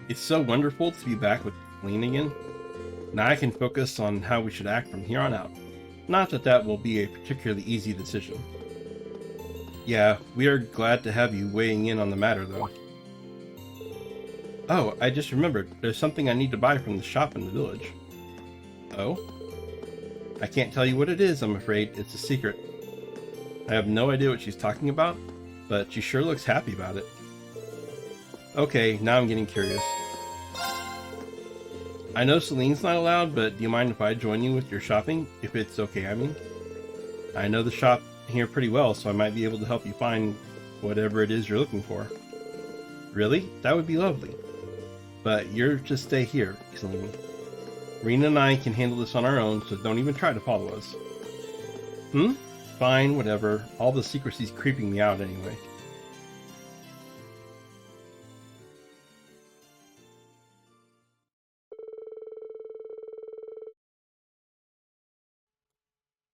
It's so wonderful to be back with Celine again. Now I can focus on how we should act from here on out. Not that that will be a particularly easy decision. Yeah, we are glad to have you weighing in on the matter, though. Oh, I just remembered. There's something I need to buy from the shop in the village. Oh? I can't tell you what it is, I'm afraid. It's a secret. I have no idea what she's talking about, but she sure looks happy about it. Okay, now I'm getting curious. I know Celine's not allowed, but do you mind if I join you with your shopping? If it's okay, I mean. I know the shop here pretty well, so I might be able to help you find whatever it is you're looking for. Really? That would be lovely. But you're to stay here, Celine. Rean and I can handle this on our own, so don't even try to follow us. Fine, whatever. All the secrecy's creeping me out anyway.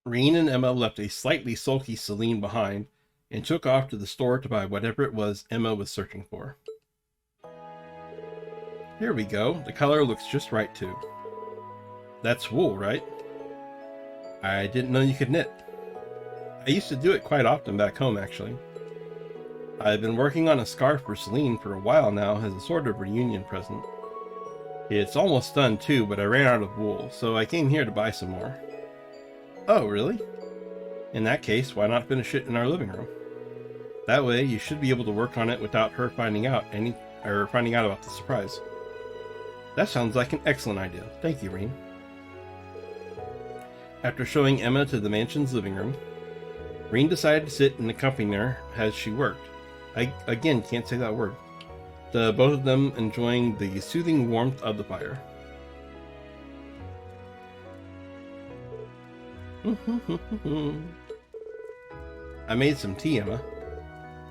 Rean and Emma left a slightly sulky Celine behind and took off to the store to buy whatever it was Emma was searching for. Here we go. The color looks just right too. That's wool, right? I didn't know you could knit. I used to do it quite often back home, actually. I've been working on a scarf for Celine for a while now as a sort of reunion present. It's almost done too, but I ran out of wool, so I came here to buy some more. Oh, really? In that case, why not finish it in our living room? That way, you should be able to work on it without her finding out about the surprise. That sounds like an excellent idea. Thank you, Rean. After showing Emma to the mansion's living room, Rean decided to sit and accompany her as she worked. I, again, can't say that word. The both of them enjoying the soothing warmth of the fire. I made some tea, Emma.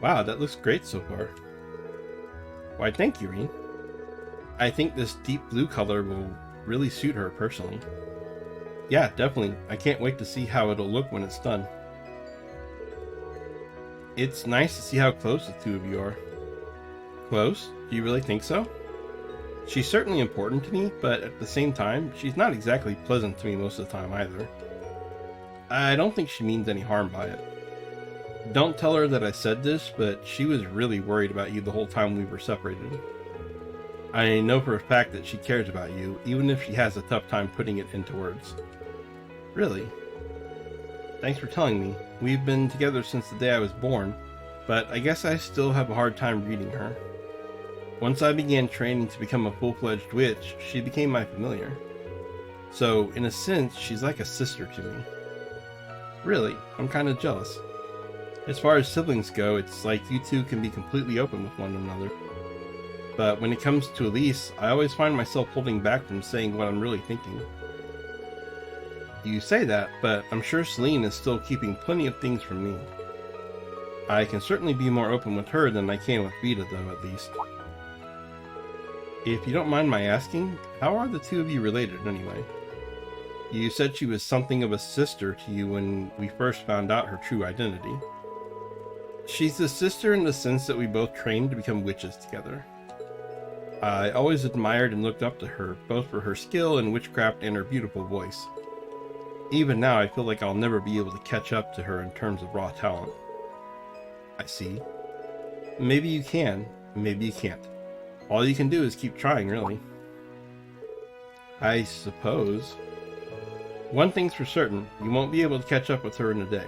Wow, that looks great so far. Why, thank you, Rean. I think this deep blue color will really suit her personally. Yeah, definitely. I can't wait to see how it'll look when it's done. It's nice to see how close the two of you are. Close? Do you really think so? She's certainly important to me, but at the same time, she's not exactly pleasant to me most of the time either. I don't think she means any harm by it. Don't tell her that I said this, but she was really worried about you the whole time we were separated. I know for a fact that she cares about you, even if she has a tough time putting it into words. Really? Thanks for telling me. We've been together since the day I was born, but I guess I still have a hard time reading her. Once I began training to become a full-fledged witch, she became my familiar. So, in a sense, she's like a sister to me. Really, I'm kind of jealous. As far as siblings go, it's like you two can be completely open with one another. But when it comes to Elise, I always find myself holding back from saying what I'm really thinking. You say that, but I'm sure Celine is still keeping plenty of things from me. I can certainly be more open with her than I can with Vita, though, at least. If you don't mind my asking, how are the two of you related, anyway? You said she was something of a sister to you when we first found out her true identity. She's a sister in the sense that we both trained to become witches together. I always admired and looked up to her, both for her skill in witchcraft and her beautiful voice. Even now, I feel like I'll never be able to catch up to her in terms of raw talent. I see. Maybe you can, maybe you can't. All you can do is keep trying, really. I suppose. One thing's for certain, you won't be able to catch up with her in a day.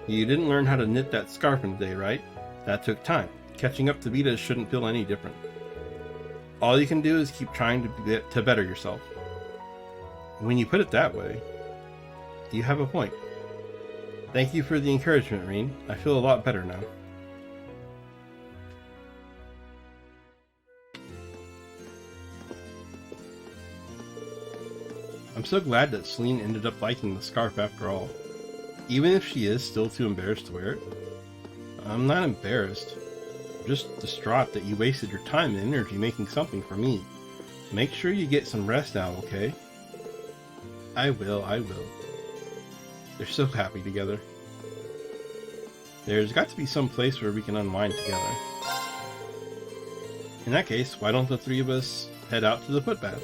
You didn't learn how to knit that scarf in a day, right? That took time. Catching up to Vita shouldn't feel any different. All you can do is keep trying to better yourself. When you put it that way, you have a point. Thank you for the encouragement, Rean. I feel a lot better now. I'm so glad that Celine ended up liking the scarf after all. Even if she is still too embarrassed to wear it. I'm not embarrassed. I'm just distraught that you wasted your time and energy making something for me. Make sure you get some rest now, okay? I will. They're so happy together. There's got to be some place where we can unwind together. In that case, why don't the three of us head out to the footbath?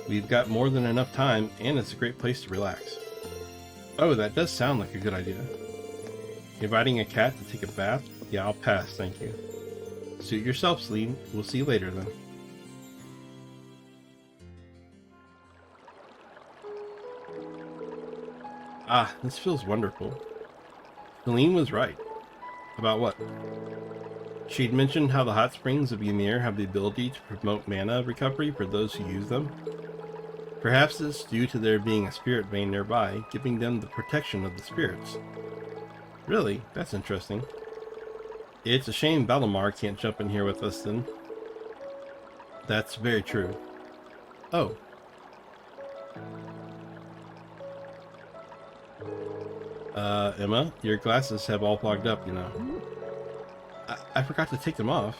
We've got more than enough time, and it's a great place to relax. Oh, that does sound like a good idea. Inviting a cat to take a bath? Yeah, I'll pass, thank you. Suit yourself, Celine. We'll see you later, then. Ah, this feels wonderful. Celine was right. About what? She'd mentioned how the hot springs of Ymir have the ability to promote mana recovery for those who use them. Perhaps it's due to there being a spirit vein nearby, giving them the protection of the spirits. Really? That's interesting. It's a shame Valimar can't jump in here with us then. That's very true. Oh. Emma, your glasses have all fogged up, you know. I forgot to take them off.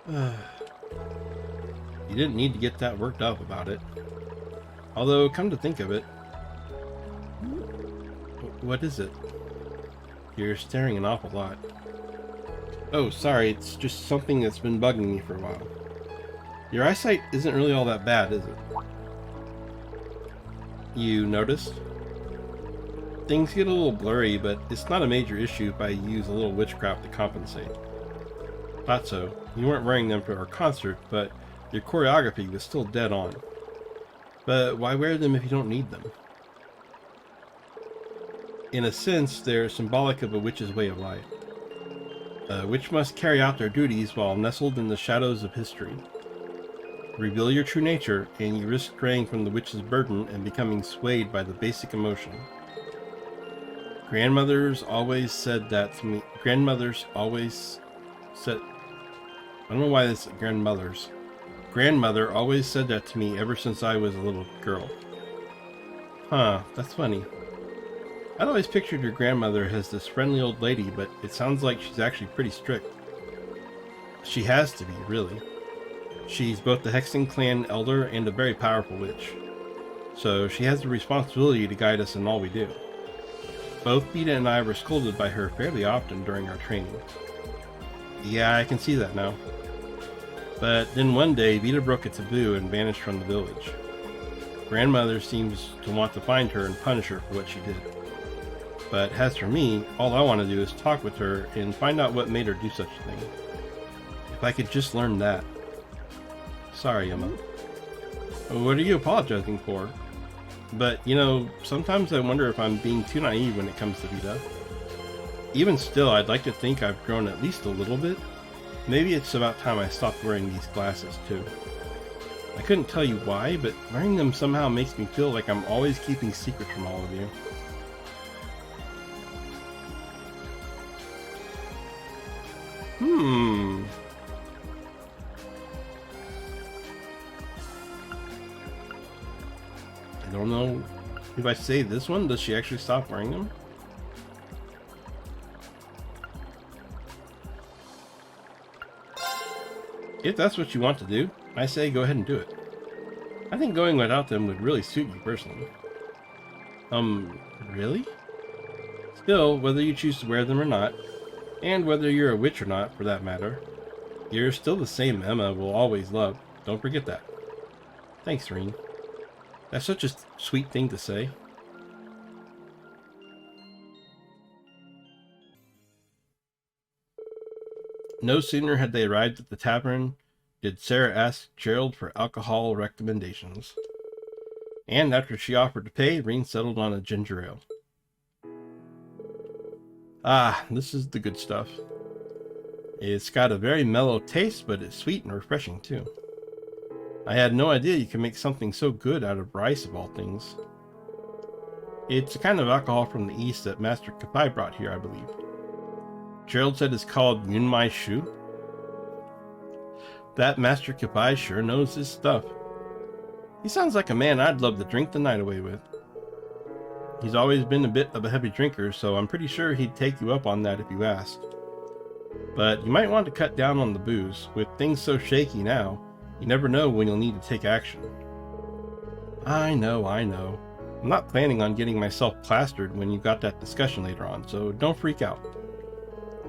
You didn't need to get that worked up about it. Although, come to think of it... What is it? You're staring an awful lot. Oh, sorry, it's just something that's been bugging me for a while. Your eyesight isn't really all that bad, is it? You noticed? Things get a little blurry, but it's not a major issue if I use a little witchcraft to compensate. Thought so. You weren't wearing them for our concert, but your choreography was still dead on. But why wear them if you don't need them? In a sense, they're symbolic of a witch's way of life. A witch must carry out their duties while nestled in the shadows of history. Reveal your true nature, and you risk straying from the witch's burden and becoming swayed by the basic emotion. Grandmothers always said that to me. Grandmothers always said... I don't know why this is grandmothers. Grandmother always said that to me ever since I was a little girl. Huh, that's funny. I'd always pictured your grandmother as this friendly old lady, but it sounds like she's actually pretty strict. She has to be, really. She's both the Hexen clan elder and a very powerful witch. So she has the responsibility to guide us in all we do. Both Vita and I were scolded by her fairly often during our training. Yeah, I can see that now. But then one day, Vita broke a taboo and vanished from the village. Grandmother seems to want to find her and punish her for what she did. But as for me, all I want to do is talk with her and find out what made her do such a thing. If I could just learn that. Sorry, Emma. What are you apologizing for? But, you know, sometimes I wonder if I'm being too naive when it comes to Vita. Even still, I'd like to think I've grown at least a little bit. Maybe it's about time I stopped wearing these glasses, too. I couldn't tell you why, but wearing them somehow makes me feel like I'm always keeping secrets from all of you. I don't know if I say this one, does she actually stop wearing them? If that's what you want to do, I say go ahead and do it. I think going without them would really suit you personally. Really? Still, whether you choose to wear them or not, and whether you're a witch or not, for that matter, you're still the same Emma will always love. Don't forget that. Thanks, Rean. That's such a sweet thing to say. No sooner had they arrived at the tavern did Sarah ask Gerald for alcohol recommendations. And after she offered to pay, Rean settled on a ginger ale. Ah, this is the good stuff. It's got a very mellow taste, but it's sweet and refreshing too. I had no idea you could make something so good out of rice of all things. It's a kind of alcohol from the east that Master Kapai brought here, I believe. Gerald said it's called Yunmai Shu. That Master Kapai sure knows his stuff. He sounds like a man I'd love to drink the night away with. He's always been a bit of a heavy drinker, so I'm pretty sure he'd take you up on that if you asked. But you might want to cut down on the booze. With things so shaky now, you never know when you'll need to take action. I know. I'm not planning on getting myself plastered when you've got that discussion later on, so don't freak out.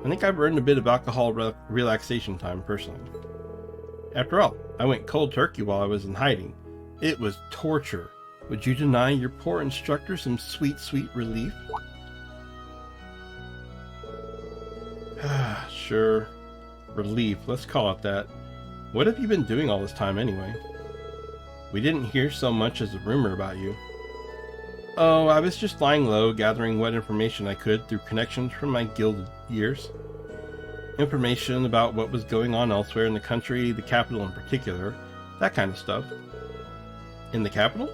I think I've earned a bit of alcohol relaxation time personally. After all, I went cold turkey while I was in hiding. It was torture. Would you deny your poor instructor some sweet, sweet relief? Sure. Relief, let's call it that. What have you been doing all this time anyway? We didn't hear so much as a rumor about you. Oh, I was just lying low, gathering what information I could through connections from my guild years. Information about what was going on elsewhere in the country, the capital in particular, that kind of stuff. In the capital?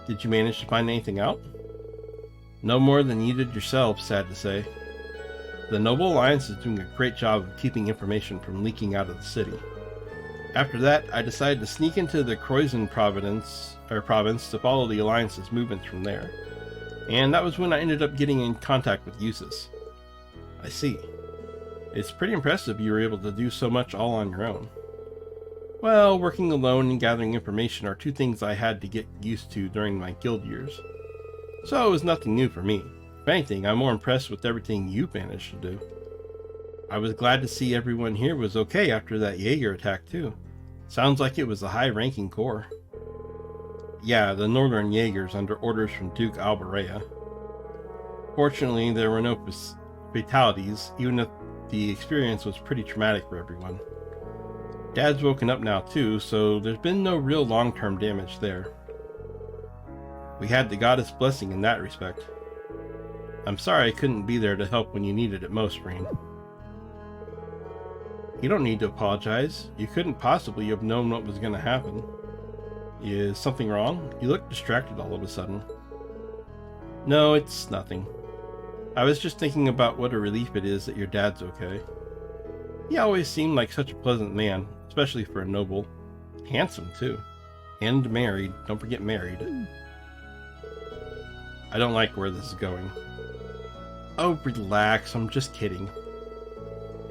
Did you manage to find anything out? No more than you did yourself, sad to say. The Noble Alliance is doing a great job of keeping information from leaking out of the city. After that, I decided to sneak into the Croizen province to follow the Alliance's movements from there. And that was when I ended up getting in contact with Usus. I see. It's pretty impressive you were able to do so much all on your own. Well, working alone and gathering information are two things I had to get used to during my guild years. So it was nothing new for me. If anything, I'm more impressed with everything you managed to do. I was glad to see everyone here was okay after that Jaeger attack too. Sounds like it was a high-ranking corps. Yeah, the Northern Jaegers under orders from Duke Alberea. Fortunately, there were no fatalities, even if the experience was pretty traumatic for everyone. Dad's woken up now too, so there's been no real long-term damage there. We had the goddess blessing in that respect. I'm sorry I couldn't be there to help when you needed it most, Rean. You don't need to apologize. You couldn't possibly have known what was going to happen. Is something wrong? You look distracted all of a sudden. No, it's nothing. I was just thinking about what a relief it is that your dad's okay. He always seemed like such a pleasant man, especially for a noble. Handsome, too. And married. Don't forget married. I don't like where this is going. Oh, relax. I'm just kidding.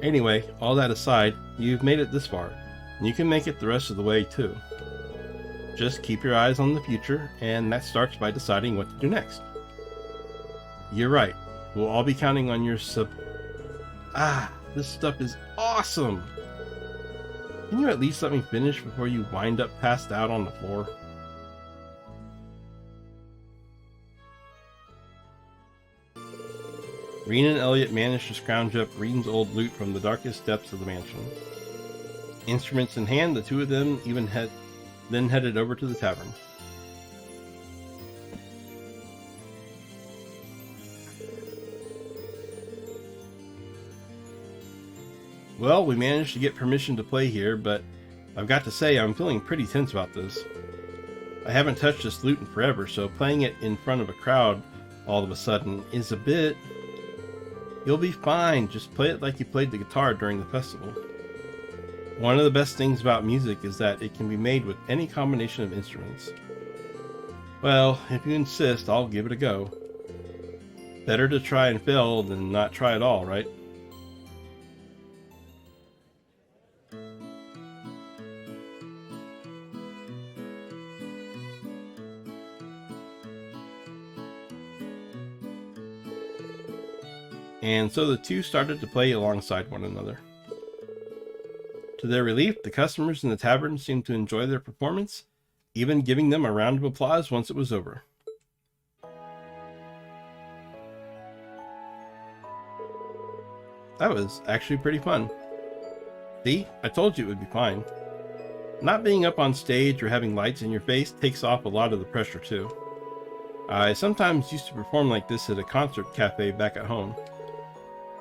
Anyway, all that aside, you've made it this far, and you can make it the rest of the way, too. Just keep your eyes on the future, and that starts by deciding what to do next. You're right. We'll all be counting on your this stuff is awesome! Can you at least let me finish before you wind up passed out on the floor? Rean and Elliot managed to scrounge up Rean's old loot from the darkest depths of the mansion. Instruments in hand, the two of them then headed over to the tavern. Well, we managed to get permission to play here, but I've got to say I'm feeling pretty tense about this. I haven't touched this loot in forever, so playing it in front of a crowd all of a sudden is a bit... You'll be fine, just play it like you played the guitar during the festival. One of the best things about music is that it can be made with any combination of instruments. Well, if you insist, I'll give it a go. Better to try and fail than not try at all, right? And so the two started to play alongside one another. To their relief, the customers in the tavern seemed to enjoy their performance, even giving them a round of applause once it was over. That was actually pretty fun. See, I told you it would be fine. Not being up on stage or having lights in your face takes off a lot of the pressure too. I sometimes used to perform like this at a concert cafe back at home.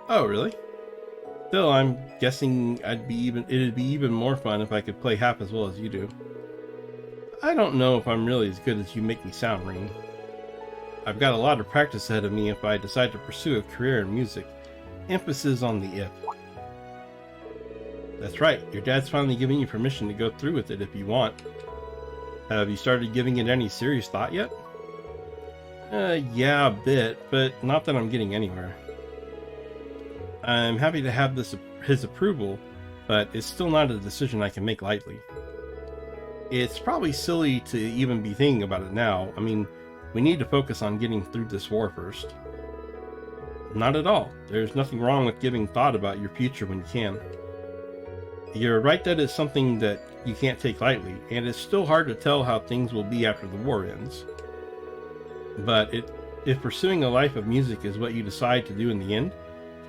Oh, really? Still, I'm guessing it'd be even more fun if I could play half as well as you do. I don't know if I'm really as good as you make me sound, Rean. I've got a lot of practice ahead of me if I decide to pursue a career in music. Emphasis on the if. That's right, your dad's finally giving you permission to go through with it if you want. Have you started giving it any serious thought yet? Yeah, a bit, but not that I'm getting anywhere. I'm happy to have his approval, but it's still not a decision I can make lightly. It's probably silly to even be thinking about it now. I mean, We need to focus on getting through this war first. Not at all. There's nothing wrong with giving thought about your future when you can. You're right that it's something that you can't take lightly, and it's still hard to tell how things will be after the war ends. But if pursuing a life of music is what you decide to do in the end,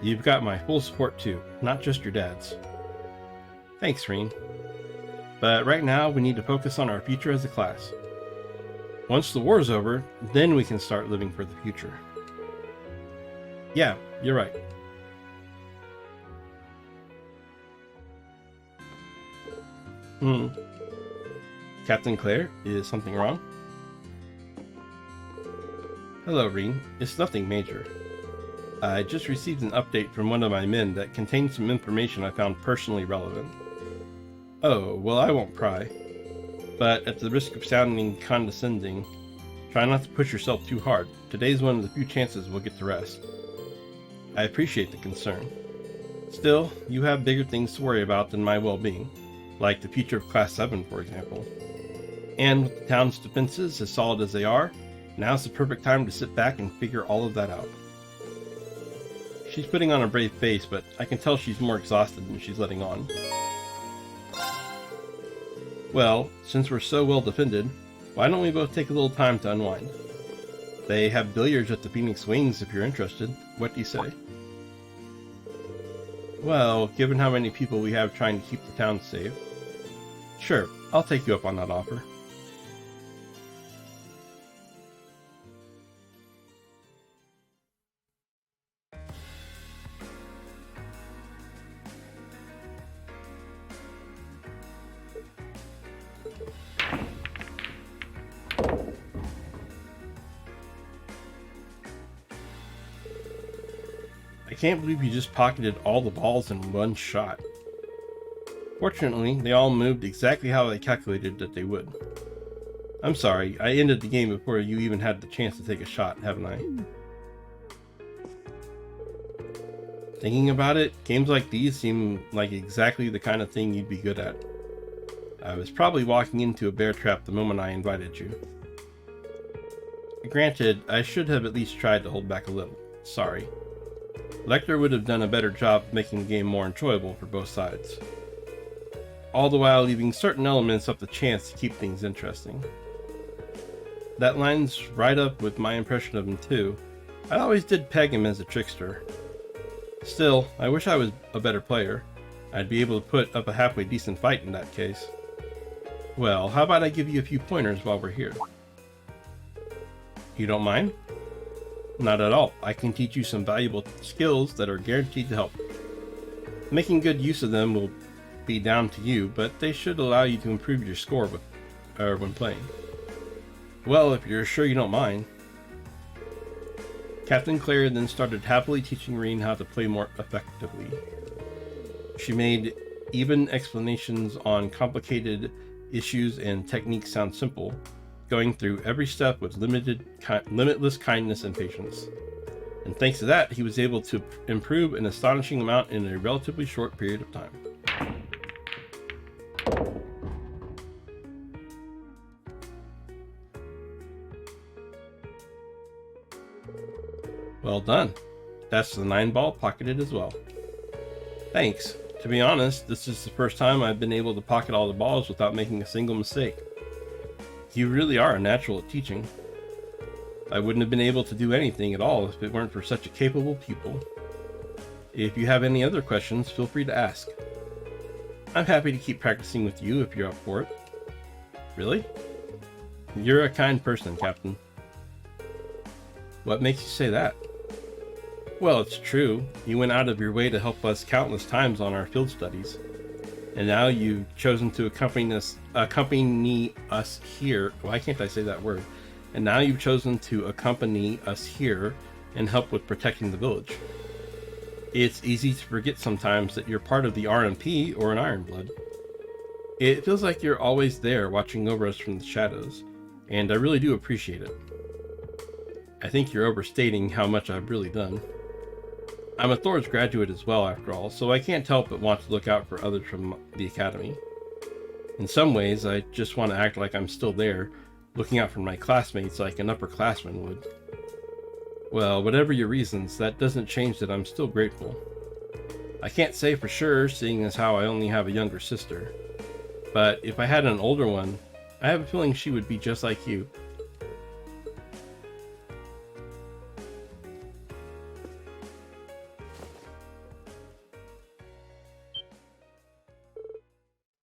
you've got my full support too, not just your dad's. Thanks, Rean. But right now, we need to focus on our future as a class. Once the war's over, then we can start living for the future. Yeah, you're right. Captain Claire, is something wrong? Hello, Rean. It's nothing major. I just received an update from one of my men that contained some information I found personally relevant. Oh, well, I won't pry. But at the risk of sounding condescending, try not to push yourself too hard. Today's one of the few chances we'll get to rest. I appreciate the concern. Still, you have bigger things to worry about than my well-being, like the future of Class VII, for example. And with the town's defenses as solid as they are, now's the perfect time to sit back and figure all of that out. She's putting on a brave face, but I can tell she's more exhausted than she's letting on. Well, since we're so well defended, why don't we both take a little time to unwind? They have billiards at the Phoenix Wings if you're interested. What do you say? Well, given how many people we have trying to keep the town safe. Sure, I'll take you up on that offer. I can't believe you just pocketed all the balls in one shot. Fortunately, they all moved exactly how I calculated that they would. I'm sorry, I ended the game before you even had the chance to take a shot, haven't I? Thinking about it, games like these seem like exactly the kind of thing you'd be good at. I was probably walking into a bear trap the moment I invited you. Granted, I should have at least tried to hold back a little. Sorry. Lecter would have done a better job making the game more enjoyable for both sides. All the while leaving certain elements up to chance to keep things interesting. That lines right up with my impression of him too. I always did peg him as a trickster. Still, I wish I was a better player. I'd be able to put up a halfway decent fight in that case. Well, how about I give you a few pointers while we're here? You don't mind? Not at all. I can teach you some valuable skills that are guaranteed to help. Making good use of them will be down to you, but they should allow you to improve your score when playing. Well, if you're sure you don't mind. Captain Claire then started happily teaching Rean how to play more effectively. She made even explanations on complicated issues and techniques sound simple, going through every step with limitless kindness and patience. And thanks to that, he was able to improve an astonishing amount in a relatively short period of time. Well done. That's the 9-ball pocketed as well. Thanks. To be honest, this is the first time I've been able to pocket all the balls without making a single mistake. You really are a natural at teaching. I wouldn't have been able to do anything at all if it weren't for such a capable pupil. If you have any other questions, feel free to ask. I'm happy to keep practicing with you if you're up for it. Really? You're a kind person, Captain. What makes you say that? Well, it's true. You went out of your way to help us countless times on our field studies. And now you've chosen to accompany us here. Why can't I say that word? And now you've chosen to accompany us here and help with protecting the village. It's easy to forget sometimes that you're part of the RMP or an Ironblood. It feels like you're always there watching over us from the shadows, and I really do appreciate it. I think you're overstating how much I've really done. I'm a Thor's graduate as well, after all, so I can't help but want to look out for others from the academy. In some ways, I just want to act like I'm still there, looking out for my classmates like an upperclassman would. Well, whatever your reasons, that doesn't change that I'm still grateful. I can't say for sure, seeing as how I only have a younger sister. But if I had an older one, I have a feeling she would be just like you.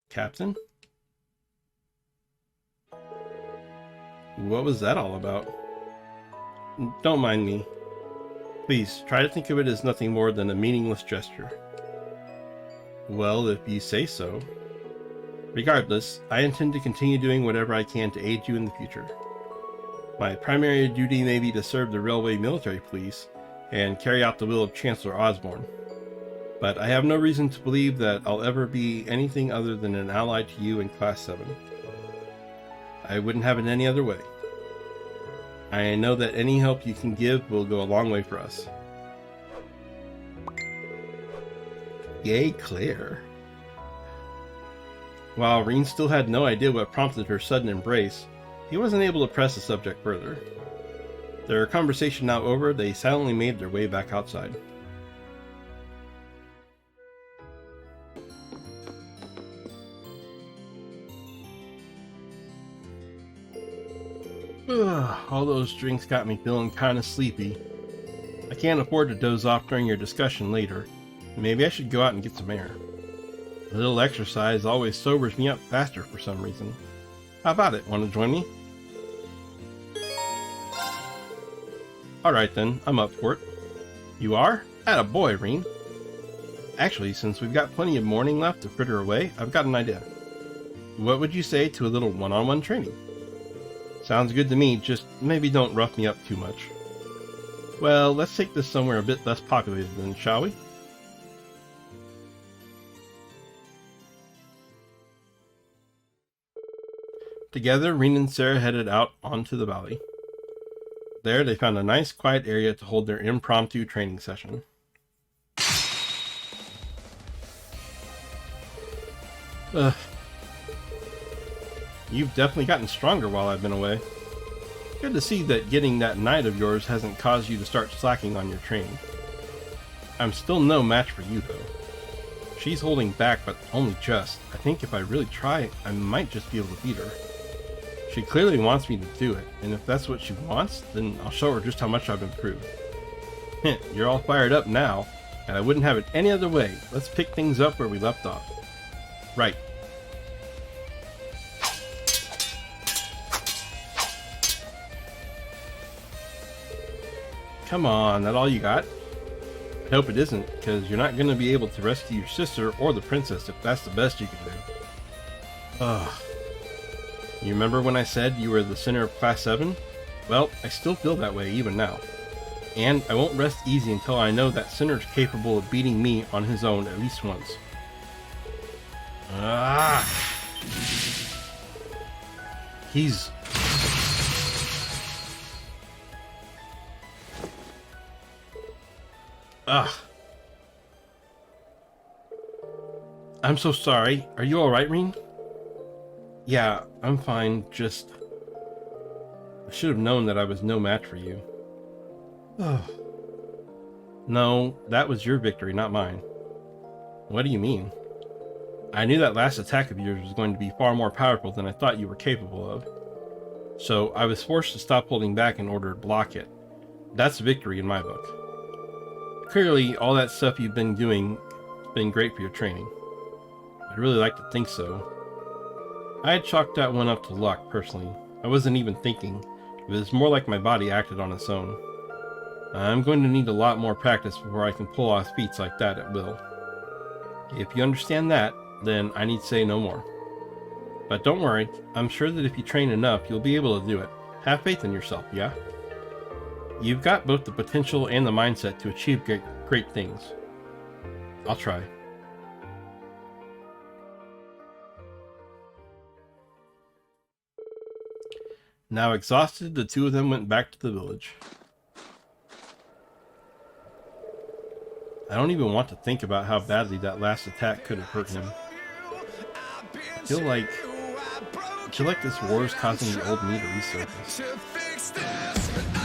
Captain? What was that all about? Don't mind me. Please, try to think of it as nothing more than a meaningless gesture. Well, if you say so. Regardless, I intend to continue doing whatever I can to aid you in the future. My primary duty may be to serve the Railway Military Police and carry out the will of Chancellor Osborne. But I have no reason to believe that I'll ever be anything other than an ally to you in Class 7. I wouldn't have it any other way. I know that any help you can give will go a long way for us. Yay, Claire. While Rean still had no idea what prompted her sudden embrace, he wasn't able to press the subject further. Their conversation now over, they silently made their way back outside. All those drinks got me feeling kinda sleepy. I can't afford to doze off during your discussion later. Maybe I should go out and get some air. A little exercise always sobers me up faster for some reason. How about it? Want to join me? Alright then, I'm up for it. You are? Attaboy, Rean. Actually, since we've got plenty of morning left to fritter away, I've got an idea. What would you say to a little one-on-one training? Sounds good to me, just maybe don't rough me up too much. Well, let's take this somewhere a bit less populated then, shall we? Together, Rean and Sarah headed out onto the valley. There, they found a nice quiet area to hold their impromptu training session. You've definitely gotten stronger while I've been away. Good to see that getting that knight of yours hasn't caused you to start slacking on your training. I'm still no match for you, though. She's holding back, but only just. I think if I really try, I might just be able to beat her. She clearly wants me to do it, and if that's what she wants, then I'll show her just how much I've improved. Hint, you're all fired up now, and I wouldn't have it any other way. Let's pick things up where we left off. Right. Come on, that all you got? I hope it isn't, because you're not going to be able to rescue your sister or the princess if that's the best you can do. Ugh. You remember when I said you were the center of Class 7? Well, I still feel that way even now. And I won't rest easy until I know that Cinder's capable of beating me on his own at least once. Ah! He's... Ugh. I'm so sorry. Are you alright, Rean? Yeah, I'm fine. Just... I should have known that I was no match for you. Ugh. No, that was your victory, not mine. What do you mean? I knew that last attack of yours was going to be far more powerful than I thought you were capable of. So I was forced to stop holding back in order to block it. That's victory in my book. Clearly, all that stuff you've been doing has been great for your training. I'd really like to think so. I had chalked that one up to luck, personally. I wasn't even thinking. It was more like my body acted on its own. I'm going to need a lot more practice before I can pull off feats like that at will. If you understand that, then I need say no more. But don't worry, I'm sure that if you train enough, you'll be able to do it. Have faith in yourself, yeah? You've got both the potential and the mindset to achieve great things. I'll try. Now exhausted, the two of them went back to the village. I don't even want to think about how badly that last attack could have hurt him. I feel like I feel like this war is causing the old me to resurface.